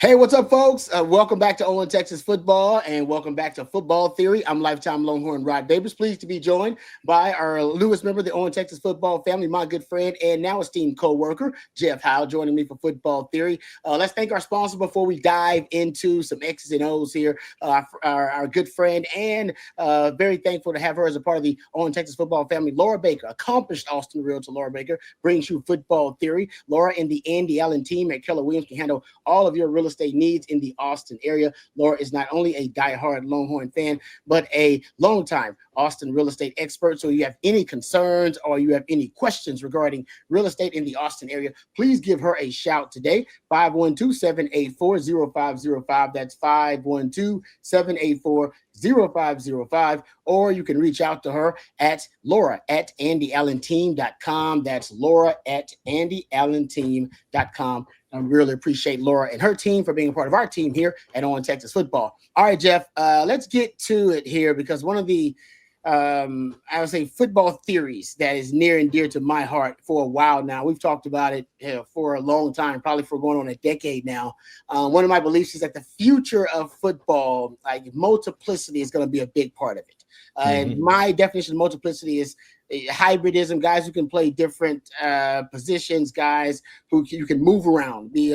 Hey, what's up, folks? Welcome back to On Texas Football and welcome back to Football Theory. I'm lifetime Longhorn Rod Babers. Pleased to be joined by our newest member of the On Texas Football family, my good friend and now esteemed co-worker, Jeff Howe, joining me for Football Theory. Let's thank our sponsor before we dive into some X's and O's here. Our good friend and very thankful to have her as a part of the On Texas Football family, Laura Baker, accomplished Austin realtor Laura Baker, brings you Football Theory. Laura and the Andy Allen team at Keller Williams can handle all of your real estate needs in the Austin area. Laura is not only a diehard Longhorn fan, but a longtime Austin real estate expert. So you have any concerns or you have any questions regarding real estate in the Austin area, please give her a shout today. 512-784-0505. That's 512-784-0505. Or you can reach out to her at Laura@AndyAllenTeam.com. That's Laura@AndyAllenTeam.com. I really appreciate Laura and her team for being a part of our team here at On Texas Football. All right, Jeff, let's get to it here because one of the, I would say, football theories that is near and dear to my heart for a while now. We've talked about it for a long time, probably for going on a decade now. One of my beliefs is that the future of football, like multiplicity, is going to be a big part of it. And my definition of multiplicity is hybridism, guys who can play different positions, guys who you can move around, be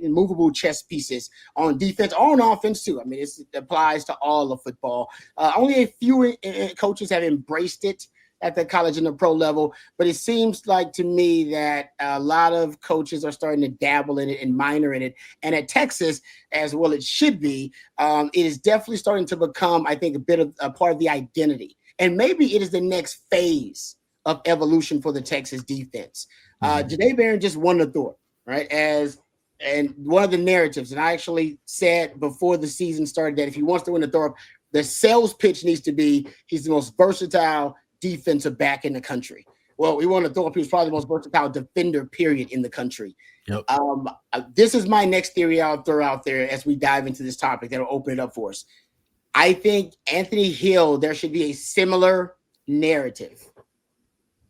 movable chess pieces on defense or on offense too. I mean, it applies to all of football. Only a few coaches have embraced it at the college and the pro level, but it seems like to me that a lot of coaches are starting to dabble in it and minor in it. And at Texas, as well it should be, it is definitely starting to become, I think, a part of the identity. And maybe it is the next phase of evolution for the Texas defense. Janae Barron just won the Thor, right? And one of the narratives, and I actually said before the season started that if he wants to win the Thor, the sales pitch needs to be he's the most versatile defensive back in the country. Well, we want to throw up. He was probably the most versatile defender, period, in the country. Yep. This is my next theory I'll throw out there as we dive into this topic that'll open it up for us. I think Anthony Hill, there should be a similar narrative.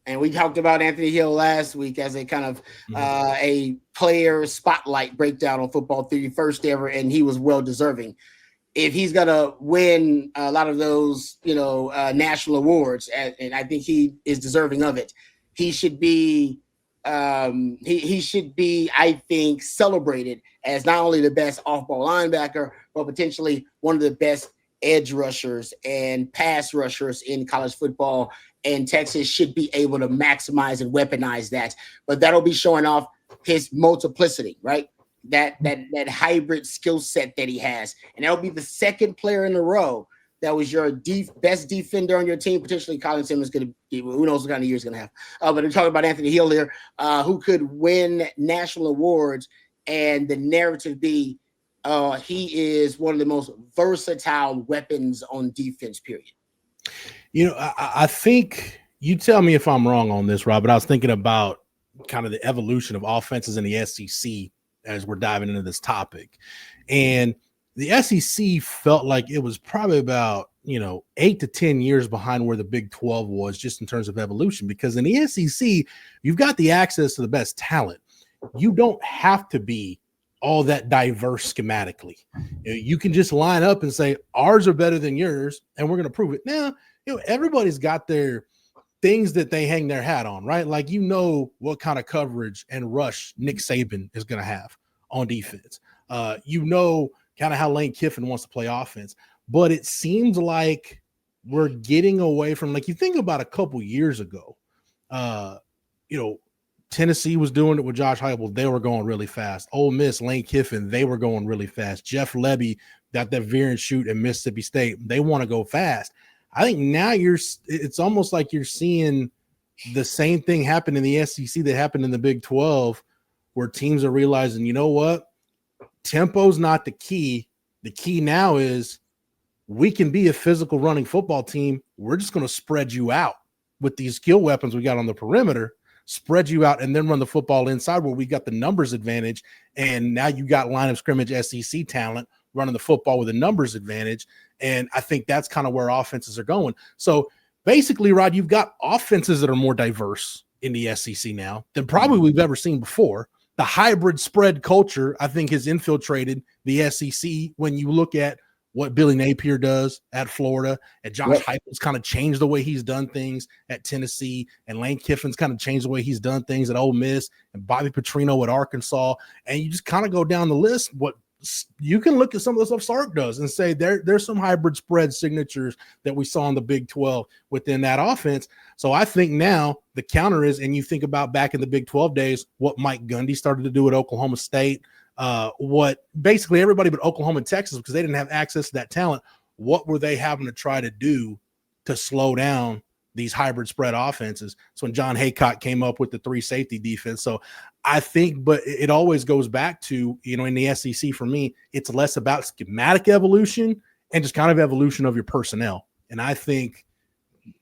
And we talked about Anthony Hill last week as a kind of a player spotlight breakdown on Football Theory, first ever, and he was well deserving. If he's going to win a lot of those, national awards, and I think he is deserving of it, he should be he should be, I think, celebrated as not only the best off-ball linebacker, but potentially one of the best edge rushers and pass rushers in college football. And Texas should be able to maximize and weaponize that. But that'll be showing off his multiplicity, right? That hybrid skill set that he has. And that'll be the second player in a row that was your best defender on your team. Potentially Colin Simmons going to be, who knows what kind of year he's going to have. But I'm talking about Anthony Hill here, who could win national awards and the narrative be he is one of the most versatile weapons on defense, period. I think you tell me if I'm wrong on this, Rob, but I was thinking about kind of the evolution of offenses in the SEC as we're diving into this topic. And the SEC felt like it was probably about, 8 to 10 years behind where the Big 12 was just in terms of evolution, because in the SEC, you've got the access to the best talent. You don't have to be all that diverse schematically. You can just line up and say, ours are better than yours, and we're going to prove it. Now, everybody's got their things that they hang their hat on, right? Like, what kind of coverage and rush Nick Saban is going to have on defense. Kind of how Lane Kiffin wants to play offense. But it seems like we're getting away from, like, you think about a couple years ago, Tennessee was doing it with Josh Heupel. They were going really fast. Ole Miss, Lane Kiffin, they were going really fast. Jeff Lebby got that veer and shoot in Mississippi State. They want to go fast. I think now it's almost like you're seeing the same thing happen in the SEC that happened in the Big 12, where teams are realizing, you know what? Tempo's not the key. The key now is we can be a physical running football team. We're just going to spread you out with these skill weapons we got on the perimeter, spread you out, and then run the football inside where we got the numbers advantage. And now you got line of scrimmage SEC talent running the football with a numbers advantage. And I think that's kind of where offenses are going. So basically, Rod, you've got offenses that are more diverse in the SEC now than probably we've ever seen before. the hybrid spread culture, I think, has infiltrated the SEC. When you look at what Billy Napier does at Florida, and Josh Heupel's kind of changed the way he's done things at Tennessee, and Lane Kiffin's kind of changed the way he's done things at Ole Miss, and Bobby Petrino at Arkansas, and you just kind of go down the list. What you can look at some of the stuff Sark does and say there's some hybrid spread signatures that we saw in the Big 12 within that offense. So I think now the counter is, and you think about back in the Big 12 days, what Mike Gundy started to do at Oklahoma State, what basically everybody but Oklahoma and Texas, because they didn't have access to that talent, what were they having to try to do to slow down these hybrid spread offenses? So when John Haycock came up with the 3 safety defense. So I think, but it always goes back to, in the SEC for me, it's less about schematic evolution and just kind of evolution of your personnel. And I think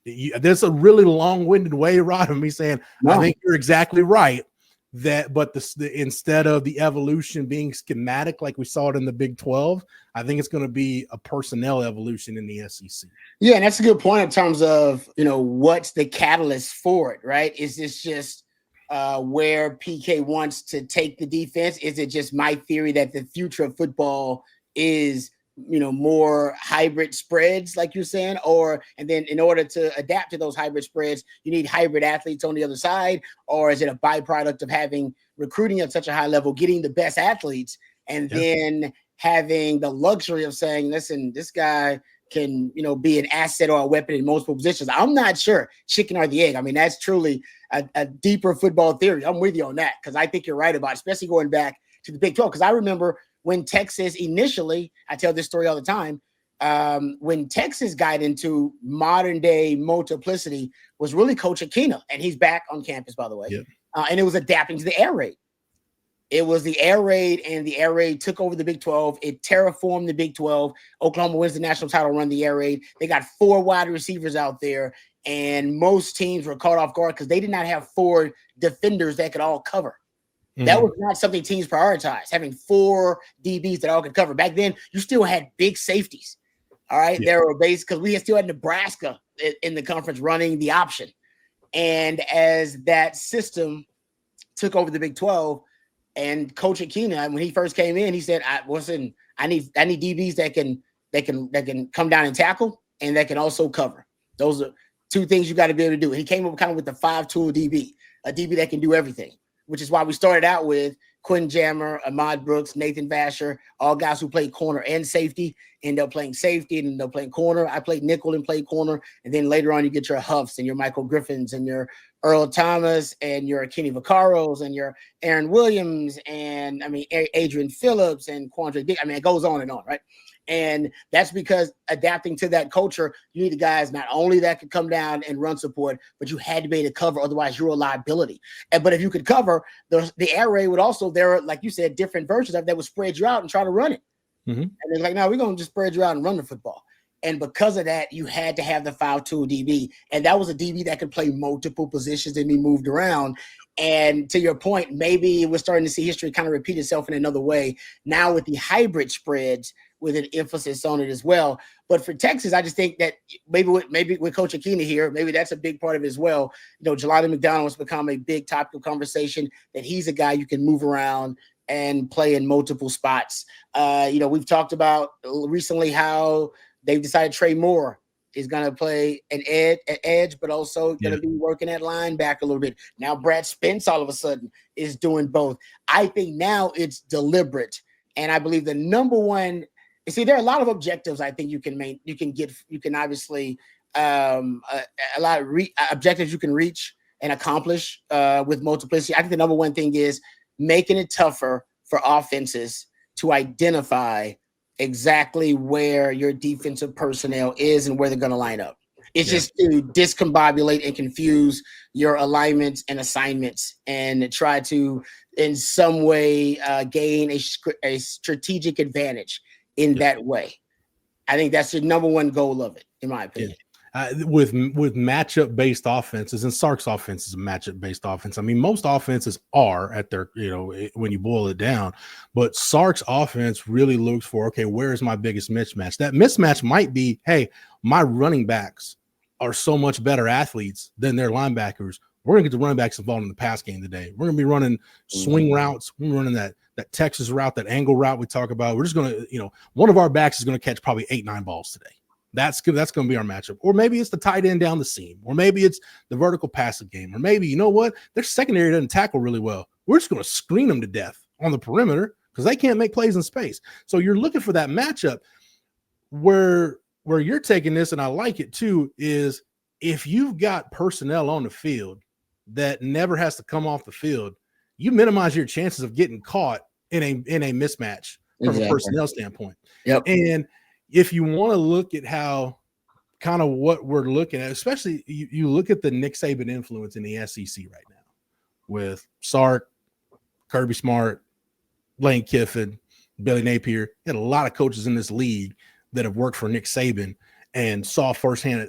there's a really long-winded way, Rod, of me saying, no. I think you're exactly right. But instead of the evolution being schematic like we saw it in the Big 12, I think it's going to be a personnel evolution in the SEC. Yeah, and that's a good point in terms of, what's the catalyst for it, right? Is this just where PK wants to take the defense? Is it just my theory that the future of football is, more hybrid spreads, like you're saying, and then in order to adapt to those hybrid spreads, you need hybrid athletes on the other side? Or is it a byproduct of having recruiting at such a high level, getting the best athletes, and then having the luxury of saying, listen, this guy can, be an asset or a weapon in multiple positions? I'm not sure, chicken or the egg. I mean, that's truly a deeper football theory. I'm with you on that, because I think you're right about it, especially going back to the Big 12. Because I remember when Texas initially, I tell this story all the time, when Texas got into modern day multiplicity was really Coach Akina, and he's back on campus, by the way. Yep. And it was adapting to the air raid. It was the air raid, and the air raid took over the Big 12. It terraformed the Big 12. Oklahoma wins the national title run, the air raid. They got 4 wide receivers out there, and most teams were caught off guard because they did not have 4 defenders that could all cover. That was not something teams prioritized, having 4 DBs that all could cover. Back then, you still had big safeties. All right. There were base, because we still had Nebraska in the conference running the option. And as that system took over the Big 12, and Coach Akina, when he first came in, he said, I need DBs that can come down and tackle, and that can also cover. Those are 2 things you got to be able to do. And he came up kind of with the 5-tool DB, a DB that can do everything, which is why we started out with Quinn Jammer, Ahmad Brooks, Nathan Vasher, all guys who played corner and safety, end up playing safety and end up playing corner. I played nickel and played corner. And then later on, you get your Huffs and your Michael Griffins and your Earl Thomas and your Kenny Vaccaros and your Aaron Williams and, Adrian Phillips and Quandre Dick. It goes on and on, right? And that's because adapting to that culture, you need the guys not only that could come down and run support, but you had to be able to cover. Otherwise, you're a liability. But if you could cover, the air raid would also, there are, like you said, different versions of that would spread you out and try to run it. And they're like, no, we're going to just spread you out and run the football. And because of that, you had to have the 5-tool DB. And that was a DB that could play multiple positions and be moved around. And to your point, maybe we're starting to see history kind of repeat itself in another way now with the hybrid spreads, with an emphasis on it as well. But for Texas, I just think that maybe with Coach Akina here, maybe that's a big part of it as well. Jelani McDonald has become a big topic of conversation, that he's a guy you can move around and play in multiple spots. We've talked about recently how they've decided Trey Moore is going to play an edge, but also going to be working at linebacker a little bit. Now Brad Spence all of a sudden is doing both. I think now it's deliberate. And I believe the number one, there are a lot of objectives I think you can obviously a lot of objectives you can reach and accomplish with multiplicity. I think the number one thing is making it tougher for offenses to identify exactly where your defensive personnel is and where they're going to line up. It's just to discombobulate and confuse your alignments and assignments and try to, in some way, gain a strategic advantage in that way. I think that's the number one goal of it, in my opinion. With matchup based offenses, and Sark's offense is a matchup based offense. Most offenses are at their, when you boil it down, but Sark's offense really looks for, okay, where is my biggest mismatch? That mismatch might be, hey, my running backs are so much better athletes than their linebackers. we're going to get the running backs involved in the pass game today. We're going to be running swing routes. We're running that Texas route, that angle route we talk about. We're just going to, one of our backs is going to catch probably 8-9 balls today. That's good. That's going to be our matchup. Or maybe it's the tight end down the seam. Or maybe it's the vertical passing game. Or maybe, you know what? Their secondary doesn't tackle really well. We're just going to screen them to death on the perimeter because they can't make plays in space. So you're looking for that matchup where you're taking this, and I like it too, is if you've got personnel on the field that never has to come off the field, you minimize your chances of getting caught in a mismatch from a personnel standpoint. Yep. And if you want to look at how kind of what we're looking at, especially you look at the Nick Saban influence in the SEC right now with Sark, Kirby Smart, Lane Kiffin, Billy Napier. You had a lot of coaches in this league that have worked for Nick Saban and saw firsthand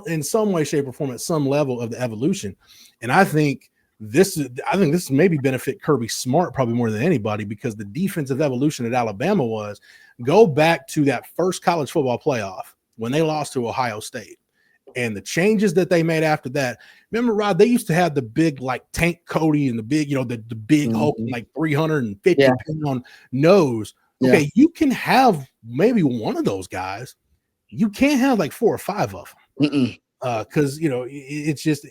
in some way, shape, or form at some level of the evolution. And I think this maybe benefit Kirby Smart probably more than anybody, because the defensive evolution at Alabama was go back to that first college football playoff when they lost to Ohio State and the changes that they made after that. Remember, Rod, they used to have the big like Tank Cody and the big, the big Hulk, like 350 pound nose. Okay, you can have maybe one of those guys. You can't have like 4 or 5 of them. Because it's just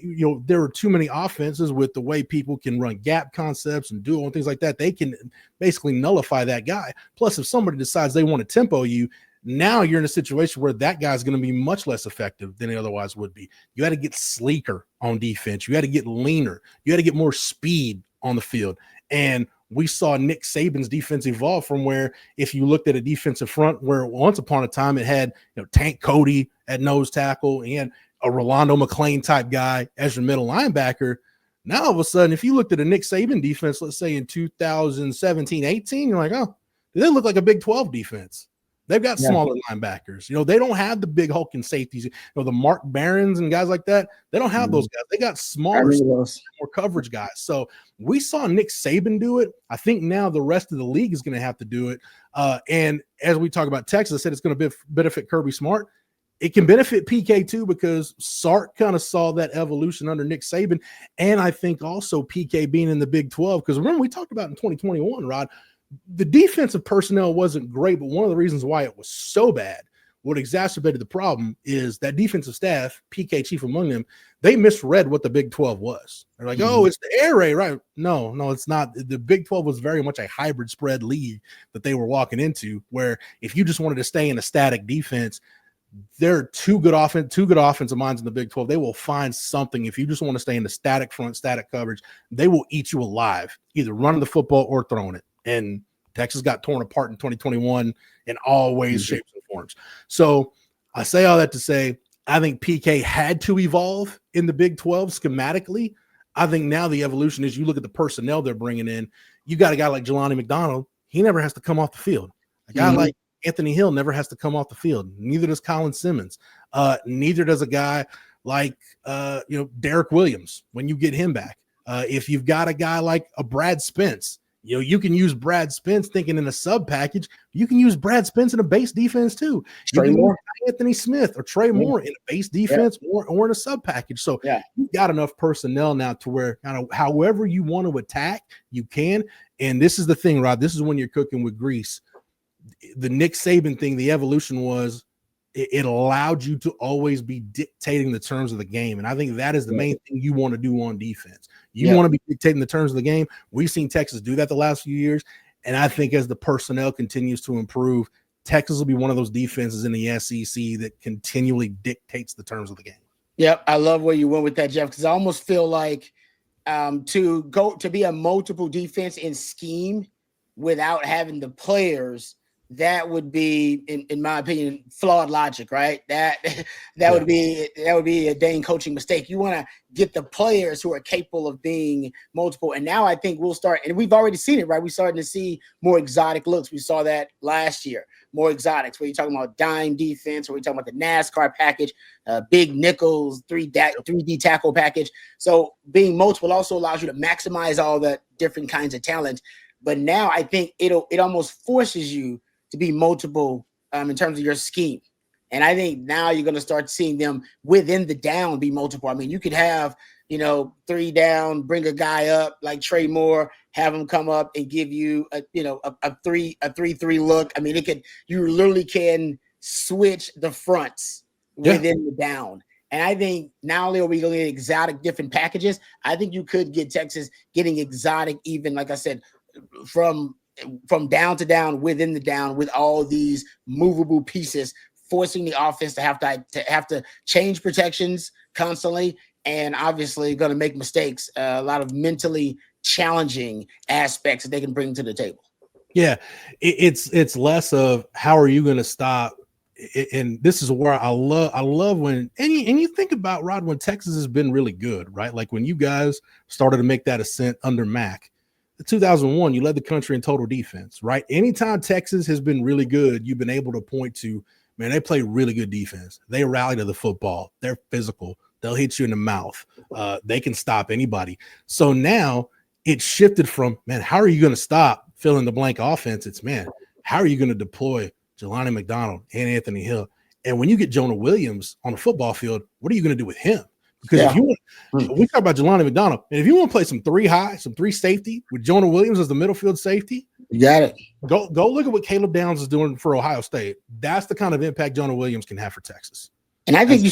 there are too many offenses with the way people can run gap concepts and duo and things like that. They can basically nullify that guy. Plus, if somebody decides they want to tempo you, now you're in a situation where that guy's going to be much less effective than he otherwise would be. You got to get sleeker on defense. You got to get leaner. You got to get more speed on the field. And we saw Nick Saban's defense evolve from where, if you looked at a defensive front where once upon a time it had Tank Cody at nose tackle and a Rolando McClain type guy as your middle linebacker. Now, all of a sudden, if you looked at a Nick Saban defense, let's say in 2017-18, you're like, oh, they look like a Big 12 defense. They've got smaller linebackers. They don't have the big hulking safeties. The Mark Barons and guys like that. They don't have those guys. They got smaller, more coverage guys. So we saw Nick Saban do it. I think now the rest of the league is going to have to do it. And as we talk about Texas, I said it's going to benefit Kirby Smart. It can benefit PK too, because Sark kind of saw that evolution under Nick Saban. And I think also PK being in the Big 12, because remember we talked about in 2021, Rod, the defensive personnel wasn't great, but one of the reasons why it was so bad, what exacerbated the problem, is that defensive staff, PK chief among them, they misread what the Big 12 was. They're like, oh, it's the air raid, right? No, it's not. The Big 12 was very much a hybrid spread league that they were walking into, where if you just wanted to stay in a static defense, there are two good offensive minds in the Big 12. They will find something. If you just want to stay in the static front, static coverage, they will eat you alive, either running the football or throwing it. And Texas got torn apart in 2021 in all ways, shapes, and forms. So I say all that to say, I think PK had to evolve in the Big 12 schematically. I think now the evolution is, you look at the personnel they're bringing in. You got a guy like Jelani McDonald. He never has to come off the field. A guy like Anthony Hill never has to come off the field. Neither does Colin Simmons. Neither does a guy like Derek Williams when you get him back. If you've got a guy like a Brad Spence, you can use Brad Spence thinking in a sub package. You can use Brad Spence in a base defense too. Trey Moore, Anthony Smith, or Trey Moore in a base defense or in a sub package. So you've got enough personnel now to where kind of however you want to attack, you can. And this is the thing, Rod. This is when you're cooking with grease. The Nick Saban thing, the evolution was it allowed you to always be dictating the terms of the game. And I think that is the main thing you want to do on defense. You want to be dictating the terms of the game. We've seen Texas do that the last few years. And I think as the personnel continues to improve, Texas will be one of those defenses in the SEC that continually dictates the terms of the game. Yep. I love where you went with that, Jeff, because I almost feel like to be a multiple defense in scheme without having the players, that would be, in my opinion, flawed logic, right? That would be a dang coaching mistake. You want to get the players who are capable of being multiple. And now I think we'll start, and we've already seen it, right? We're starting to see more exotic looks. We saw that last year, more exotics, where you're talking about dime defense, or we're talking about the NASCAR package, big nickels, 3D tackle package. So being multiple also allows you to maximize all the different kinds of talent. But now I think it almost forces you to be multiple in terms of your scheme. And I think now you're going to start seeing them within the down be multiple. I mean, you could have 3 down, bring a guy up like Trey Moore, have him come up and give you a 3-3 look. I mean, you literally can switch the fronts within the down. And I think not only are we going to get exotic different packages, I think you could get Texas getting exotic, even like I said, from down to down within the down with all these movable pieces, forcing the offense to have to change protections constantly, and obviously going to make mistakes. A lot of mentally challenging aspects that they can bring to the table. Yeah, it's less of how are you going to stop. And this is where I love when and you think about, Rod, when Texas has been really good, right? Like when you guys started to make that ascent under Mac. In 2001, you led the country in total defense, right? Anytime Texas has been really good, you've been able to point to, man, they play really good defense. They rally to the football. They're physical. They'll hit you in the mouth. They can stop anybody. So now it shifted from, man, how are you going to stop fill in the blank offense? It's, man, how are you going to deploy Jelani McDonald and Anthony Hill? And when you get Jonah Williams on the football field, what are you going to do with him? Because if you want, we talk about Jelani McDonald, and if you want to play some 3 high, some 3 safety with Jonah Williams as the middle field safety, you got it. Go look at what Caleb Downs is doing for Ohio State. That's the kind of impact Jonah Williams can have for Texas. And I think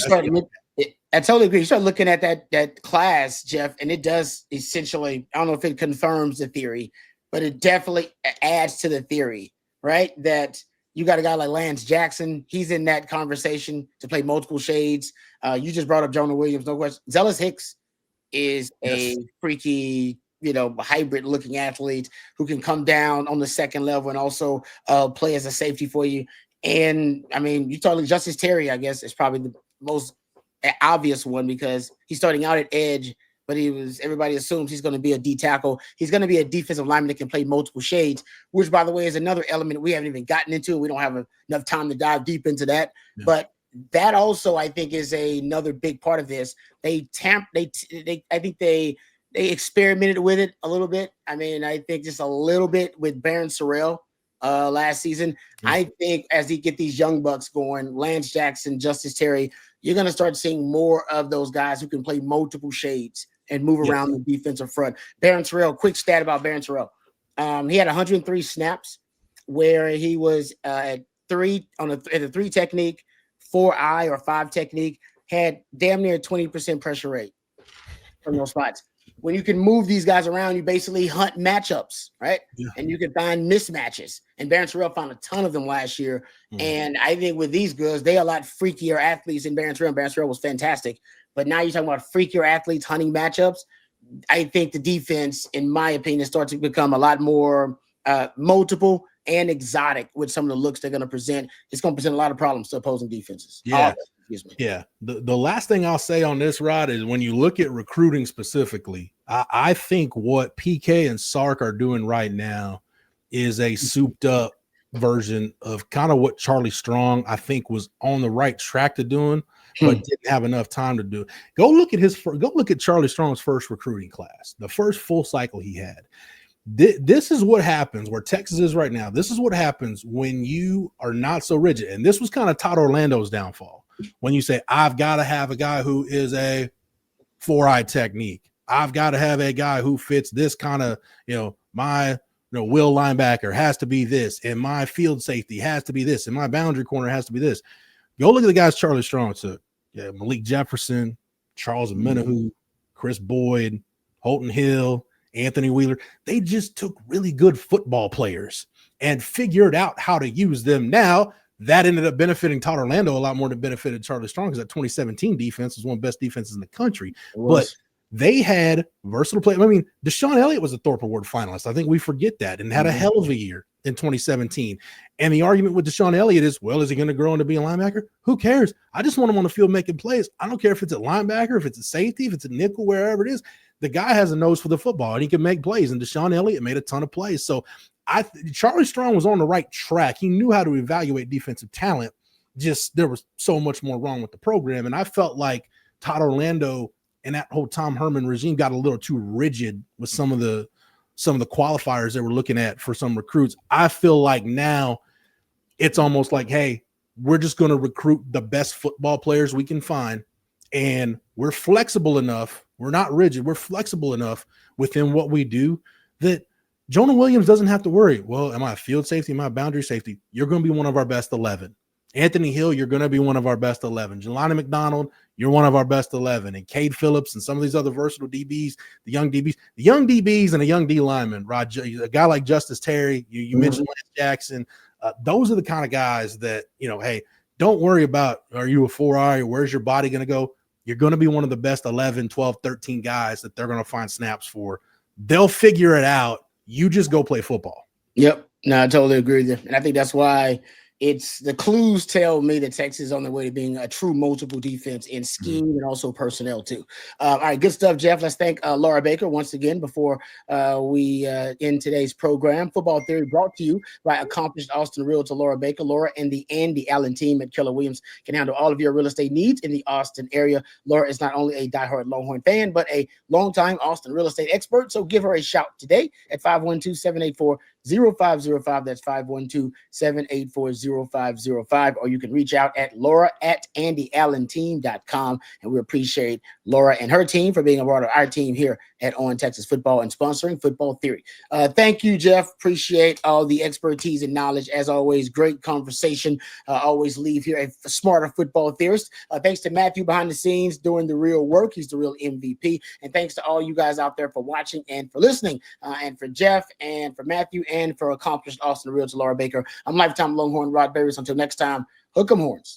I totally agree. You start looking at that class, Jeff, and it does essentially, I don't know if it confirms the theory, but it definitely adds to the theory, right? That you got a guy like Lance Jackson. He's in that conversation to play multiple shades. You just brought up Jonah Williams. No question. Zealous Hicks is a freaky, hybrid looking athlete who can come down on the second level and also play as a safety for you. And I mean, you talk like Justice Terry, I guess, is probably the most obvious one because he's starting out at edge, but everybody assumes he's going to be a D tackle. He's going to be a defensive lineman that can play multiple shades, which, by the way, is another element we haven't even gotten into. We don't have enough time to dive deep into that. Yeah. But that also, I think, is another big part of this. I think they experimented with it a little bit. I mean, I think just a little bit with Baron Sorrell last season. Mm-hmm. I think as he get these young bucks going, Lance Jackson, Justice Terry, you're going to start seeing more of those guys who can play multiple shades and move around the defensive front. Baron Sorrell, quick stat about Baron Sorrell. He had 103 snaps where he was at the 3 technique, 4-eye or 5 technique, had damn near 20% pressure rate from those spots. When you can move these guys around, you basically hunt matchups, right? Yeah. And you can find mismatches. And Baron Sorrell found a ton of them last year. Mm-hmm. And I think with these girls, they are a lot freakier athletes than Baron Sorrell. Baron Sorrell was fantastic. But now you're talking about freakier athletes hunting matchups. I think the defense, in my opinion, starts to become a lot more multiple and exotic with some of the looks they're going to present. It's going to present a lot of problems to opposing defenses. Yeah. Yeah. The last thing I'll say on this, Rod, is when you look at recruiting specifically, I think what PK and Sark are doing right now is a souped up version of kind of what Charlie Strong, I think, was on the right track to doing, but didn't have enough time to do it. Go look at Charlie Strong's first recruiting class, the first full cycle he had. This is what happens where Texas is right now. This is what happens when you are not so rigid. And this was kind of Todd Orlando's downfall. When you say, I've got to have a guy who is a 4-eye technique. I've got to have a guy who fits this kind of, my will linebacker has to be this, and my field safety has to be this, and my boundary corner has to be this. Go look at the guys Charlie Strong took. Yeah, Malik Jefferson, Charles Menahu, Chris Boyd, Holton Hill, Anthony Wheeler. They just took really good football players and figured out how to use them. Now, that ended up benefiting Todd Orlando a lot more than benefited Charlie Strong, because that 2017 defense was one of the best defenses in the country. But they had versatile players. I mean, Deshaun Elliott was a Thorpe Award finalist. I think we forget that, and had a hell of a year in 2017. And the argument with Deshaun Elliott is, well, is he going to grow into being a linebacker? Who cares? I just want him on the field making plays. I don't care if it's a linebacker, if it's a safety, if it's a nickel, wherever it is. The guy has a nose for the football, and he can make plays. And Deshaun Elliott made a ton of plays. So Charlie Strong was on the right track. He knew how to evaluate defensive talent. Just there was so much more wrong with the program. And I felt like Todd Orlando and that whole Tom Herman regime got a little too rigid with some of the qualifiers they were looking at for some recruits. I feel like now it's almost like, hey, we're just going to recruit the best football players we can find, and we're flexible enough We're not rigid. We're flexible enough within what we do that Jonah Williams doesn't have to worry. Well, am I a field safety? Am I a boundary safety? You're going to be one of our best 11. Anthony Hill, you're going to be one of our best 11. Jelani McDonald, you're one of our best 11. And Cade Phillips and some of these other versatile DBs, the young DBs and a young D lineman, a guy like Justice Terry, you mentioned Lance Jackson. Those are the kind of guys that, hey, don't worry about, are you a 4I or where's your body going to go? You're going to be one of the best 11, 12, 13 guys that they're going to find snaps for. They'll figure it out. You just go play football. Yep. No, I totally agree with you. And I think that's why it's the clues tell me that Texas is on the way to being a true multiple defense in scheme and also personnel too. All right, good stuff, Jeff. Let's thank Laura Baker once again before we end today's program. Football Theory brought to you by accomplished Austin realtor Laura Baker. Laura and the Andy Allen team at Keller Williams can handle all of your real estate needs in the Austin area. Laura is not only a diehard Longhorn fan, but a longtime Austin real estate expert. So give her a shout today at 512-784-0505. That's 512-784-0505. Or you can reach out at laura@andyallenteam.com. And we appreciate Laura and her team for being a part of our team here at On Texas Football and sponsoring Football Theory. Thank you, Jeff. Appreciate all the expertise and knowledge. As always, great conversation. Always leave here a smarter football theorist. Thanks to Matthew behind the scenes doing the real work. He's the real MVP. And thanks to all you guys out there for watching and for listening. And for Jeff and for Matthew and for accomplished Austin realtor Laura Baker. I'm lifetime Longhorn Rod Babers. Until next time, hook 'em horns.